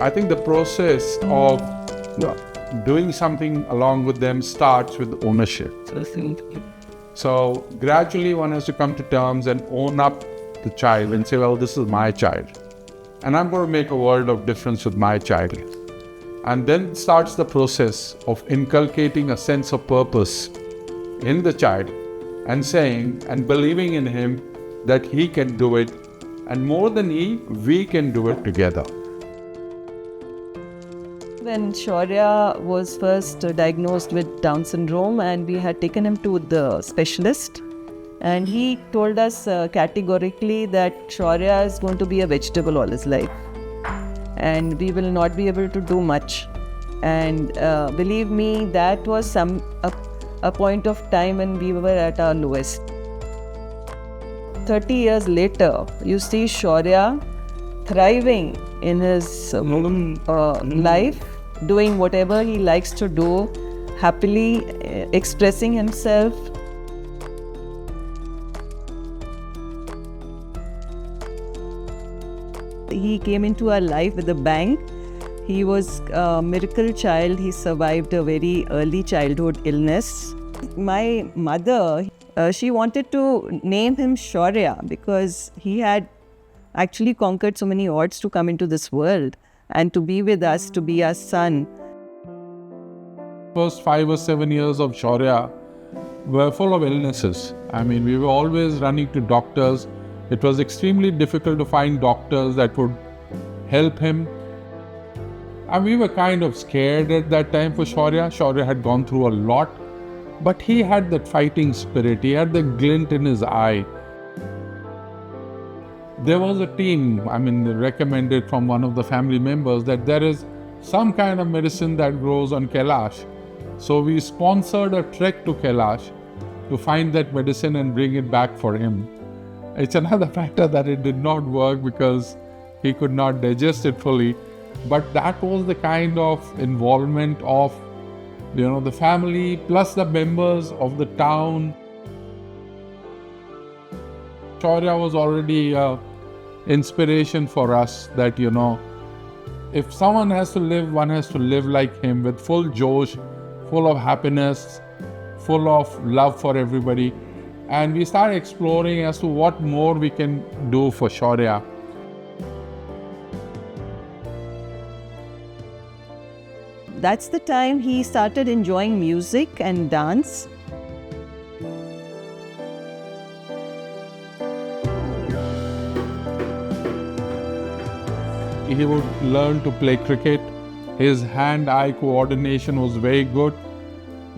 I think the process of doing something along with them starts with ownership. So gradually one has to come to terms and own up the child and say, well, this is my child. And I'm going to make a world of difference with my child. And then starts the process of inculcating a sense of purpose in the child and saying and believing in him that he can do it. And more than we can do it together. When Shaurya was first diagnosed with Down syndrome, and we had taken him to the specialist, and he told us categorically that Shaurya is going to be a vegetable all his life and we will not be able to do much. And believe me, that was a point of time when we were at our lowest. 30 years later, you see Shaurya thriving in his life, doing whatever he likes to do, happily expressing himself. He came into our life with a bang. He was a miracle child. He survived a very early childhood illness. My mother, she wanted to name him Shaurya because he had actually conquered so many odds to come into this world and to be with us, to be our son. First 5 or 7 years of Shaurya were full of illnesses. I mean, we were always running to doctors. It was extremely difficult to find doctors that would help him. And we were kind of scared at that time for Shaurya. Shaurya had gone through a lot, but he had that fighting spirit. He had the glint in his eye. There was a team, recommended from one of the family members that there is some kind of medicine that grows on Kailash. So we sponsored a trek to Kailash to find that medicine and bring it back for him. It's another factor that it did not work because he could not digest it fully. But that was the kind of involvement of, the family plus the members of the town. Shaurya was already inspiration for us that, if someone has to live, one has to live like him with full josh, full of happiness, full of love for everybody. And we started exploring as to what more we can do for Shaurya. That's the time he started enjoying music and dance. He would learn to play cricket. His hand-eye coordination was very good.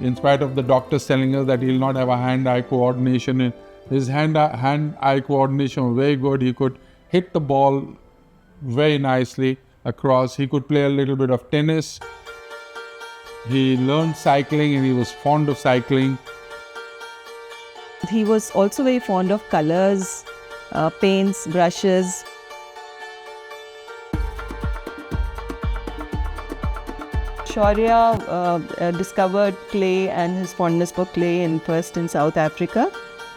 In spite of the doctors telling us that he'll not have a hand-eye coordination, his hand-eye coordination was very good. He could hit the ball very nicely across. He could play a little bit of tennis. He learned cycling and he was fond of cycling. He was also very fond of colors, paints, brushes. Shaurya discovered clay and his fondness for clay first in South Africa,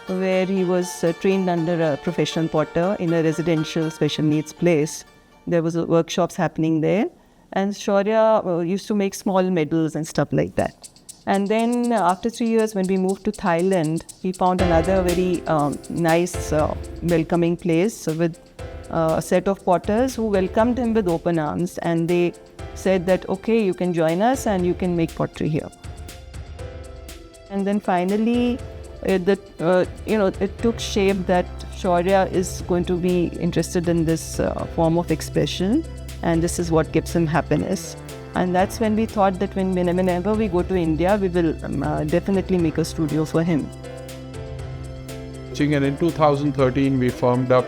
where he was trained under a professional potter in a residential special needs place. There was workshops happening there, and Shaurya used to make small medals and stuff like that. And then after 3 years, when we moved to Thailand, he found another very nice, welcoming place with a set of potters who welcomed him with open arms, and they said that, okay, you can join us and you can make pottery here. And then finally, it took shape that Shaurya is going to be interested in this form of expression, and this is what gives him happiness. And that's when we thought that whenever we go to India, we will definitely make a studio for him. And in 2013, we formed up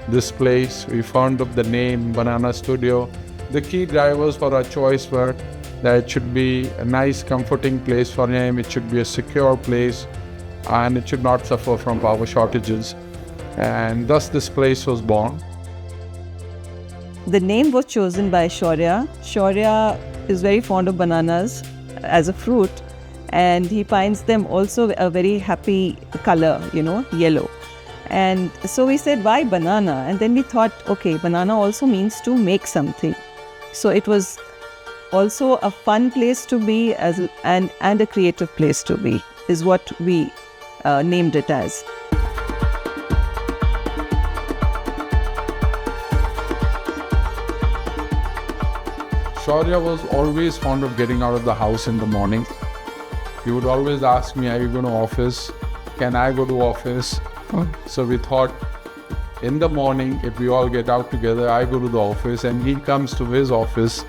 this place. We formed up the name Banana Studio. The key drivers for our choice were that it should be a nice, comforting place for him. It should be a secure place, and it should not suffer from power shortages. And thus this place was born. The name was chosen by Shaurya. Shaurya is very fond of bananas as a fruit, and he finds them also a very happy color, yellow. And so we said, why banana? And then we thought, okay, banana also means to make something. So it was also a fun place to be and a creative place to be, is what we named it as. Shaurya was always fond of getting out of the house in the morning. He would always ask me, are you going to office? Can I go to office? So we thought, in the morning, if we all get out together, I go to the office and he comes to his office,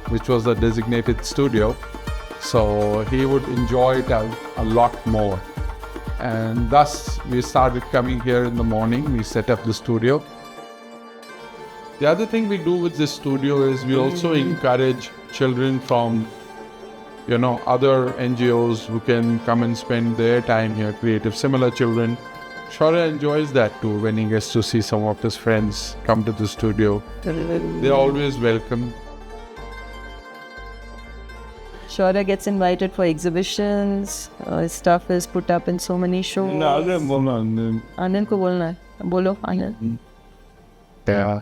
which was the designated studio. So he would enjoy it a lot more. And thus, we started coming here in the morning. We set up the studio. The other thing we do with this studio is we also encourage children from, other NGOs who can come and spend their time here, creative, similar children. Shaurya enjoys that too when he gets to see some of his friends come to the studio. They're always welcome. Shaurya gets invited for exhibitions. His stuff is put up in so many shows. Anand ko bolna hai. Bolo, Anand. Yeah.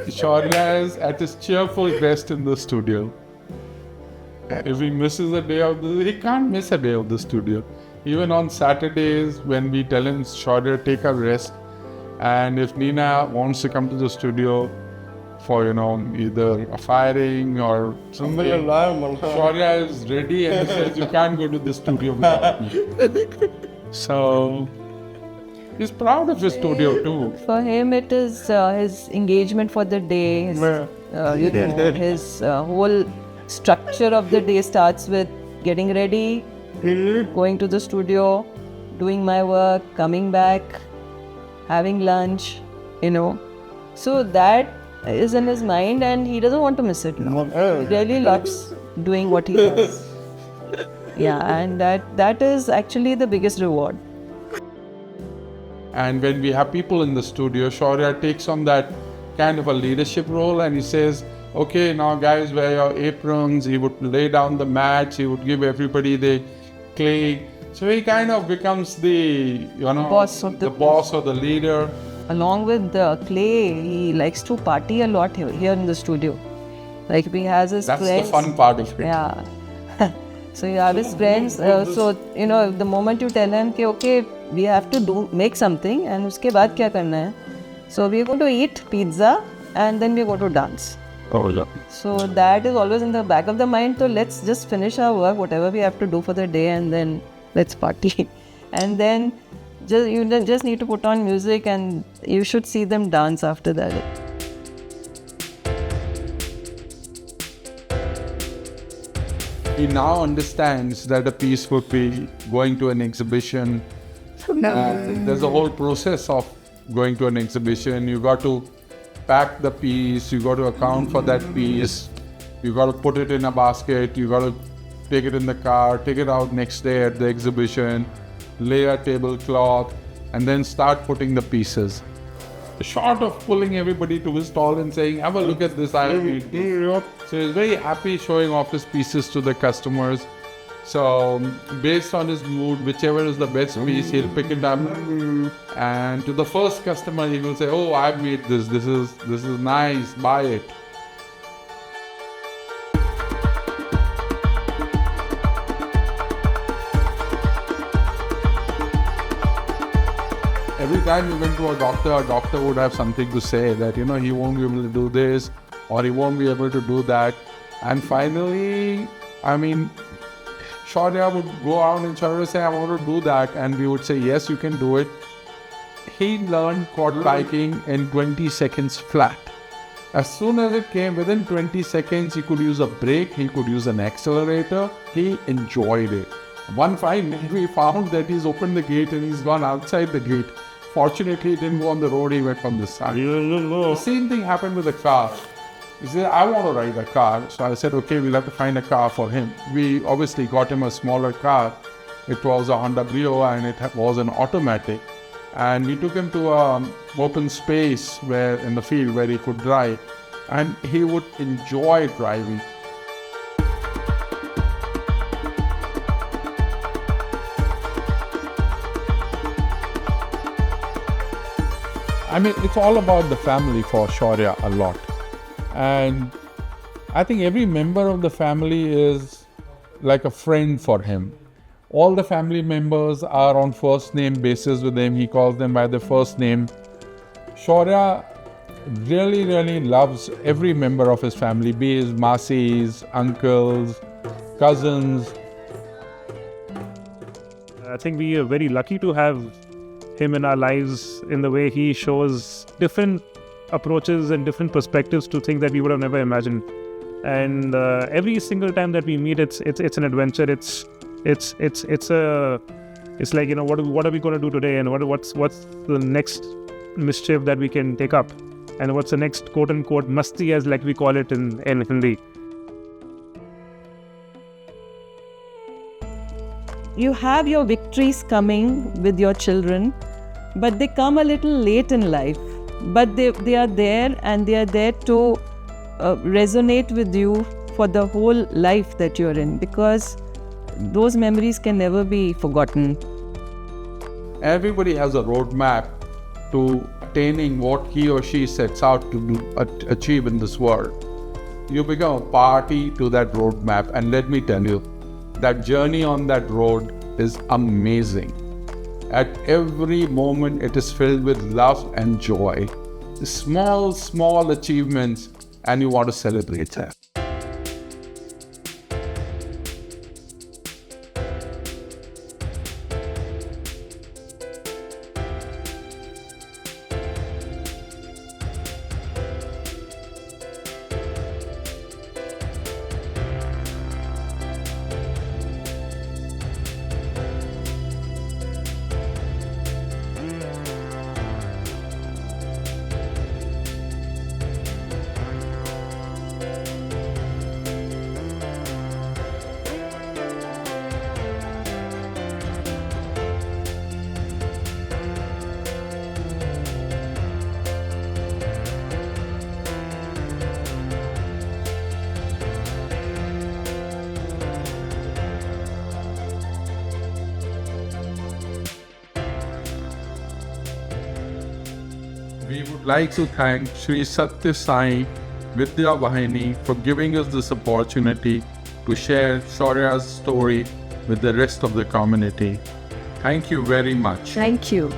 Shaurya is at his cheerful best in the studio. If he misses a day he can't miss a day of the studio. Even on Saturdays, when we tell him, Shaurya, take a rest. And if Nina wants to come to the studio for, either a firing or something, Shaurya is ready and he says, you can't go to the studio without me. So, he's proud of his studio too. For him, it is his engagement for the day. His whole structure of the day starts with getting ready, going to the studio, doing my work, coming back, having lunch, So that is in his mind and he doesn't want to miss it now. He really loves doing what he does. Yeah, and that is actually the biggest reward. And when we have people in the studio, Shaurya takes on that kind of a leadership role and he says, okay, now guys, wear your aprons. He would lay down the mats. He would give everybody the clay. So he kind of becomes the, boss or the leader. Along with the clay, he likes to party a lot here in the studio. Like he has his friends. That's the fun part of it. Yeah. So you have his friends. The moment you tell him, okay, we have to make something, and uske baad kya karna hai? So we are going to eat pizza, and then we are going to dance. Oh, yeah. So that is always in the back of the mind. So let's just finish our work, whatever we have to do for the day, and then let's party. And then you just need to put on music, and you should see them dance after that. He now understands that a piece would be going to an exhibition. There's a whole process of going to an exhibition. You got to pack the piece, you got to account for that piece, you got to put it in a basket, you got to take it in the car, take it out next day at the exhibition, lay a tablecloth, and then start putting the pieces. Short of pulling everybody to his stall and saying, have a look at this, I have made this. So he's very happy showing off his pieces to the customers. So based on his mood, whichever is the best piece, he'll pick it up. And to the first customer, he will say, oh, I've made this, this is nice, buy it. Every time we went to a doctor would have something to say that, he won't be able to do this or he won't be able to do that. And finally, Shaurya would go out and Shaurya would say, I want to do that. And we would say, yes, you can do it. He learned quad biking in 20 seconds flat. As soon as it came, within 20 seconds, he could use a brake, he could use an accelerator. He enjoyed it. One fine day, we found that he's opened the gate and he's gone outside the gate. Fortunately, he didn't go on the road, he went on the side. The same thing happened with the car. He said, I want to ride a car. So I said, okay, we'll have to find a car for him. We obviously got him a smaller car. It was a Honda Brio and it was an automatic. And we took him to an open space in the field where he could drive. And he would I mean, it's all about the family for Shaurya a lot. And I think every member of the family is like a friend for him. All the family members are on first name basis with him. He calls them by their first name. Shaurya really loves every member of his family, be his masis, uncles, cousins. I think we are very lucky to have him in our lives in the way he shows different approaches and different perspectives to things that we would have never imagined. And every single time that we meet, it's an adventure. It's like, you know, what are we going to do today, and what's the next mischief that we can take up, and what's the next quote unquote masti, as like we call it in Hindi. You have your victories coming with your children, but they come a little late in life. But they are there, and they are there to resonate with you for the whole life that you're in, because those memories can never be forgotten. Everybody has a roadmap to attaining what he or she sets out to achieve in this world. You become a party to that roadmap, and let me tell you, that journey on that road is amazing. At every moment, it is filled with love and joy. Small achievements, and you want to celebrate them. We would like to thank Sri Sathya Sai Vidya Vahini for giving us this opportunity to share Shaurya's story with the rest of the community. Thank you very much. Thank you.